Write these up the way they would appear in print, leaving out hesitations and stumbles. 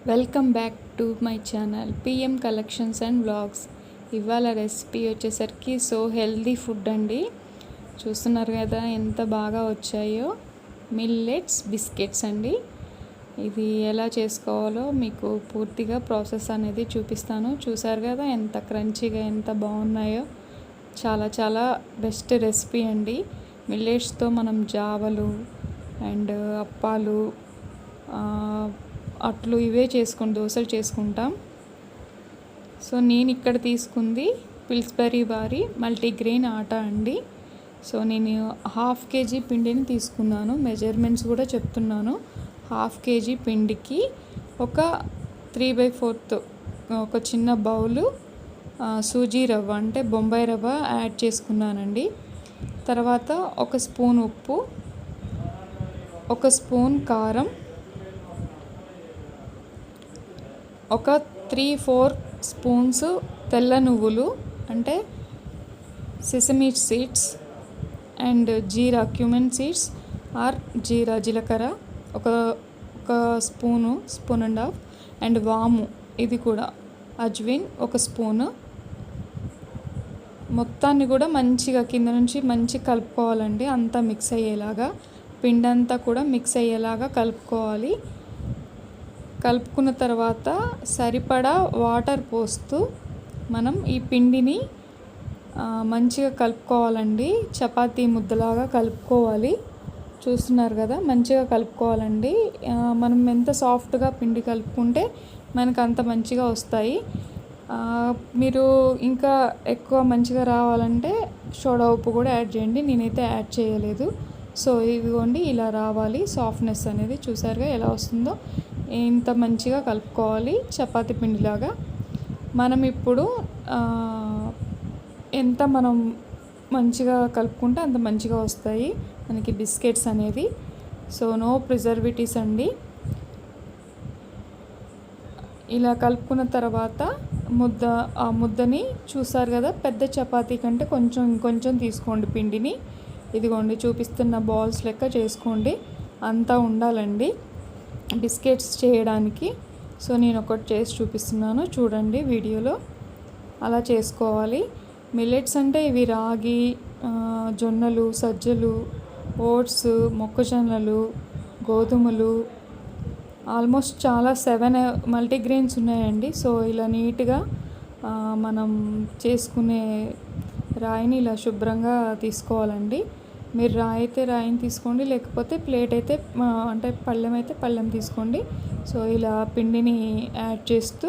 Welcome back to my channel PM collections and vlogs. ఇవాళ recipe వచ్చేసరికి healthy food అండి. చూస్తున్నారు కదా ఎంత బాగా వచ్చాయో. మిల్లెట్స్ బిస్కెట్స్ అండి. ఇది ఎలా చేసుకోవాలో మీకు పూర్తిగా ప్రాసెస్ అనేది చూపిస్తాను. చూసారు కదా ఎంత క్రంచీగా ఎంత బాగున్నాయో. చాలా చాలా బెస్ట్ రెసిపీ అండి. మిల్లెట్స్తో మనం జావలు అండ్ అప్పాలు, అట్లు ఇవే దోశలు చేసుకుంటాం. సో నేను ఇక్కడ తీసుకుంది పిల్స్బరీ వారి మల్టీగ్రెయిన్ ఆటా అండి. సో నేను 1/2 kg పిండిని తీసుకున్నాను. మెజర్మెంట్స్ కూడా చెప్తున్నాను. 1/2 kg పిండికి ఒక 3/4 ఒక చిన్న బౌలు సూజీ రవ్వ అంటే బొంబాయి రవ్వ యాడ్ చేసుకున్నానండి. తర్వాత ఒక స్పూన్ ఉప్పు, ఒక స్పూన్ కారం, ఒక 3-4 స్పూన్స్ తెల్ల నువ్వులు అంటే sesame seeds and jeera cumin seeds or జీలకర్ర ఒక స్పూన్ అండ్ హాఫ్, అండ్ వాము ఇది కూడా అజ్విన్ ఒక స్పూను. మొత్తాన్ని కూడా మంచిగా కింద నుంచి మంచి కలుపుకోవాలండి. అంతా మిక్స్ అయ్యేలాగా, పిండి అంతా కూడా మిక్స్ అయ్యేలాగా కలుపుకోవాలి. కలుపుకున్న తర్వాత సరిపడా వాటర్ పోస్తూ మనం ఈ పిండిని మంచిగా కలుపుకోవాలండి. చపాతీ ముద్దలాగా కలుపుకోవాలి. చూస్తున్నారు కదా మంచిగా కలుపుకోవాలండి. మనం ఎంత సాఫ్ట్గా పిండి కలుపుకుంటే మనకు అంత మంచిగా వస్తాయి. మీరు ఇంకా ఎక్కువ మంచిగా రావాలంటే సోడా ఉప్పు కూడా యాడ్ చేయండి. నేనైతే యాడ్ చేయలేదు. సో ఇదిగోండి ఇలా రావాలి సాఫ్ట్నెస్ అనేది. చూసారుగా ఎలా వస్తుందో. ఇంత మంచిగా కలుపుకోవాలి చపాతీ పిండిలాగా. మనం ఇప్పుడు ఎంత మనం మంచిగా కలుపుకుంటే అంత మంచిగా వస్తాయి మనకి బిస్కెట్స్ అనేది. సో నో ప్రిజర్వేటివ్స్ అండి. ఇలా కలుపుకున్న తర్వాత ముద్దని చూసారు కదా, పెద్ద చపాతీ కంటే ఇంకొంచెం తీసుకోండి పిండిని. ఇదిగోండి చూపిస్తున్న బాల్స్ లెక్క చేసుకోండి. అంతా ఉండాలండి బిస్కెట్స్ చేయడానికి. సో నేను ఒకటి చేసి చూపిస్తున్నాను చూడండి వీడియోలో. అలా చేసుకోవాలి. మిల్లెట్స్ అంటే ఇవి రాగి, జొన్నలు, సజ్జలు, ఓట్స్, మొక్కజొన్నలు, గోధుమలు, ఆల్మోస్ట్ చాలా 7 మల్టీగ్రెయిన్స్ ఉన్నాయండి. సో ఇలా నీట్గా మనం చేసుకునే రాయిని ఇలా శుభ్రంగా తీసుకోవాలండి. మీరు రాయి అయితే రాయిని తీసుకోండి, లేకపోతే ప్లేట్ అయితే అంటే పళ్ళెం అయితే పళ్ళెం తీసుకోండి. సో ఇలా పిండిని యాడ్ చేస్తూ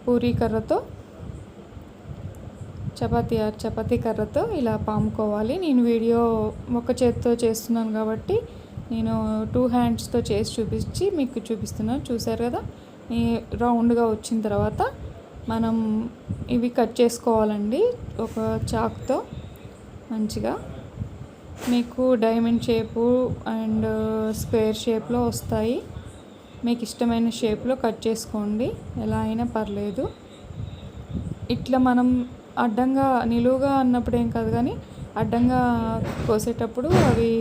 పూరీ కర్రతో చపాతీ కర్రతో ఇలా పాముకోవాలి. నేను వీడియో ఒక చేతితో చేస్తున్నాను కాబట్టి నేను 2 హ్యాండ్స్తో చేసి చూపించి మీకు చూపిస్తున్నాను. చూసారు కదా రౌండ్గా వచ్చిన తర్వాత మనం ఇవి కట్ చేసుకోవాలండి ఒక చాక్తో. మంచిగా మీకు డైమండ్ షేపు అండ్ స్క్వేర్ షేప్లో వస్తాయి. మీకు ఇష్టమైన షేప్లో కట్ చేసుకోండి, ఎలా అయినా పర్లేదు. ఇట్లా మనం అడ్డంగా నిలువుగా అన్నప్పుడు ఏం కాదు, కానీ అడ్డంగా కోసేటప్పుడు అవి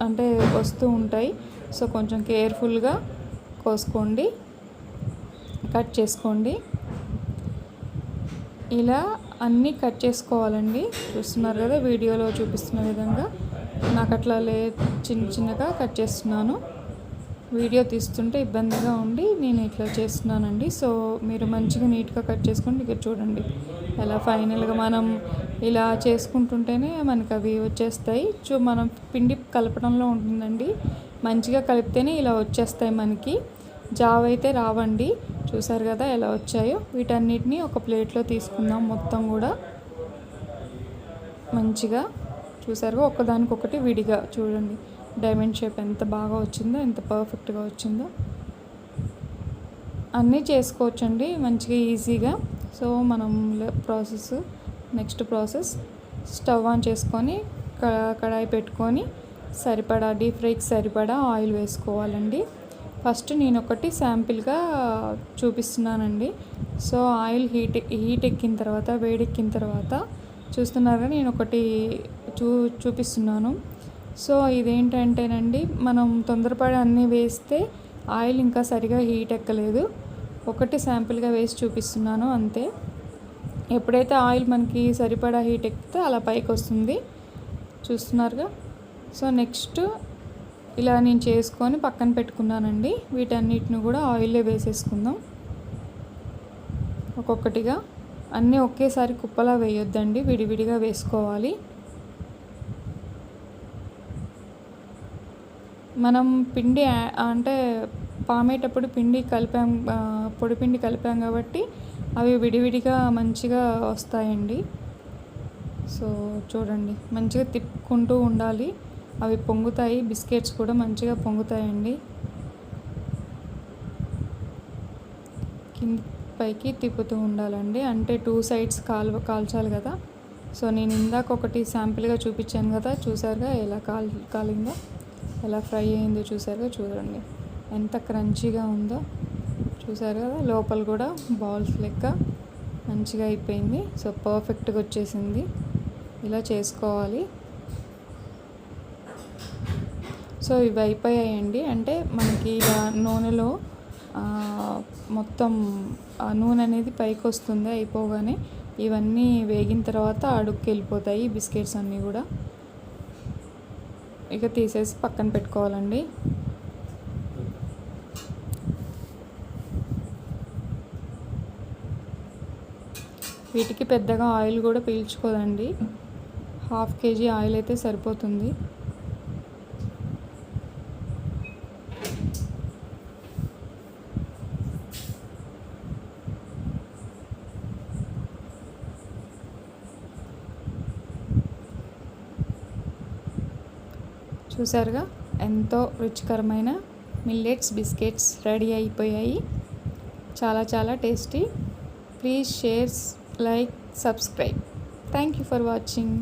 అంటే వస్తూ ఉంటాయి. సో కొంచెం కేర్ఫుల్గా కోసుకోండి, కట్ చేసుకోండి. ఇలా అన్నీ కట్ చేసుకోవాలండి. చూస్తున్నారు కదా వీడియోలో చూపిస్తున్న విధంగా. నాకు అట్లా చిన్నగా కట్ చేస్తున్నాను. వీడియో తీస్తుంటే ఇబ్బందిగా ఉండి నేను ఇట్లా చేస్తున్నానండి. సో మీరు మంచిగా నీట్గా కట్ చేసుకోండి. ఇక్కడ చూడండి ఎలా ఫైనల్గా మనం ఇలా చేసుకుంటుంటేనే మనకు అవి వచ్చేస్తాయి. మనం పిండి కలపడంలో ఉంటుందండి. మంచిగా కలిపితేనే ఇలా వచ్చేస్తాయి మనకి. జావ అయితే రావండి. చూసారు కదా ఎలా వచ్చాయో. వీటన్నిటిని ఒక ప్లేట్లో తీసుకుందాం మొత్తం కూడా. మంచిగా చూసారుగా ఒకదానికొకటి విడిగా. చూడండి డైమండ్ షేప్ ఎంత బాగా వచ్చిందో, ఎంత పర్ఫెక్ట్గా వచ్చిందో. అన్నీ చేసుకోవచ్చండి మంచిగా ఈజీగా. సో మనం నెక్స్ట్ ప్రాసెస్ స్టవ్ ఆన్ చేసుకొని కడాయి పెట్టుకొని సరిపడా డీప్ ఫ్రైకి సరిపడా ఆయిల్ వేసుకోవాలండి. ఫస్ట్ నేను ఒకటి శాంపిల్గా చూపిస్తున్నానండి. సో ఆయిల్ హీట్ ఎక్కిన తర్వాత, వేడెక్కిన తర్వాత చూస్తున్నారా నేను ఒకటి చూపిస్తున్నాను. సో ఇదేంటంటేనండి, మనం తొందరపడి అన్నీ వేస్తే ఆయిల్ ఇంకా సరిగా హీట్ ఎక్కలేదు. ఒకటి శాంపిల్గా వేసి చూపిస్తున్నాను అంతే. ఎప్పుడైతే ఆయిల్ మనకి సరిపడా హీట్ ఎక్కితే అలా పైకి వస్తుంది, చూస్తున్నారుగా. సో నెక్స్ట్ ఇలా నేను చేసుకొని పక్కన పెట్టుకున్నానండి. వీటన్నిటిని కూడా ఆయిల్లో వేసేసుకుందాం ఒక్కొక్కటిగా. అన్నీ ఒకేసారి కుప్పలా వేయొద్దండి, విడివిడిగా వేసుకోవాలి. మనం పిండి అంటే పామేటప్పుడు పిండి కలిపాం, పొడిపిండి కలిపాం కాబట్టి అవి విడివిడిగా మంచిగా వస్తాయండి. సో చూడండి, మంచిగా తిప్పుకుంటూ ఉండాలి, అవి పొంగుతాయి. బిస్కెట్స్ కూడా మంచిగా పొంగుతాయండి. కింద పైకి తిప్పుతూ ఉండాలండి, అంటే 2 సైడ్స్ కాల్చాలి కదా. సో నేను ఇందాక ఒకటి శాంపిల్గా చూపించాను కదా, చూసారుగా ఎలా కాలిందో, ఎలా ఫ్రై అయిందో చూసారుగా. చూడండి ఎంత క్రంచీగా ఉందో, చూసారు కదా. లోపల కూడా బాల్స్ లెక్క మంచిగా అయిపోయింది. సో పర్ఫెక్ట్గా వచ్చేసింది. ఇలా చేసుకోవాలి. సో ఇవి అయిపోయాయండి. అంటే మనకి ఇలా నూనెలో మొత్తం నూనె అనేది పైకి వస్తుంది అయిపోగానే. ఇవన్నీ వేగిన తర్వాత అడుగుకి వెళ్ళిపోతాయి బిస్కెట్స్ అన్నీ కూడా. ఇక తీసేసి పక్కన పెట్టుకోవాలండి. వీటికి పెద్దగా ఆయిల్ కూడా పీల్చుకోదండి, 1/2 kg ఆయిల్ అయితే సరిపోతుంది. చూసారుగా, ఎంతో రుచికరమైన మిల్లెట్స్ బిస్కెట్స్ రెడీ అయిపోయాయి. చాలా చాలా tasty. Please share, like, subscribe. Thank you for watching.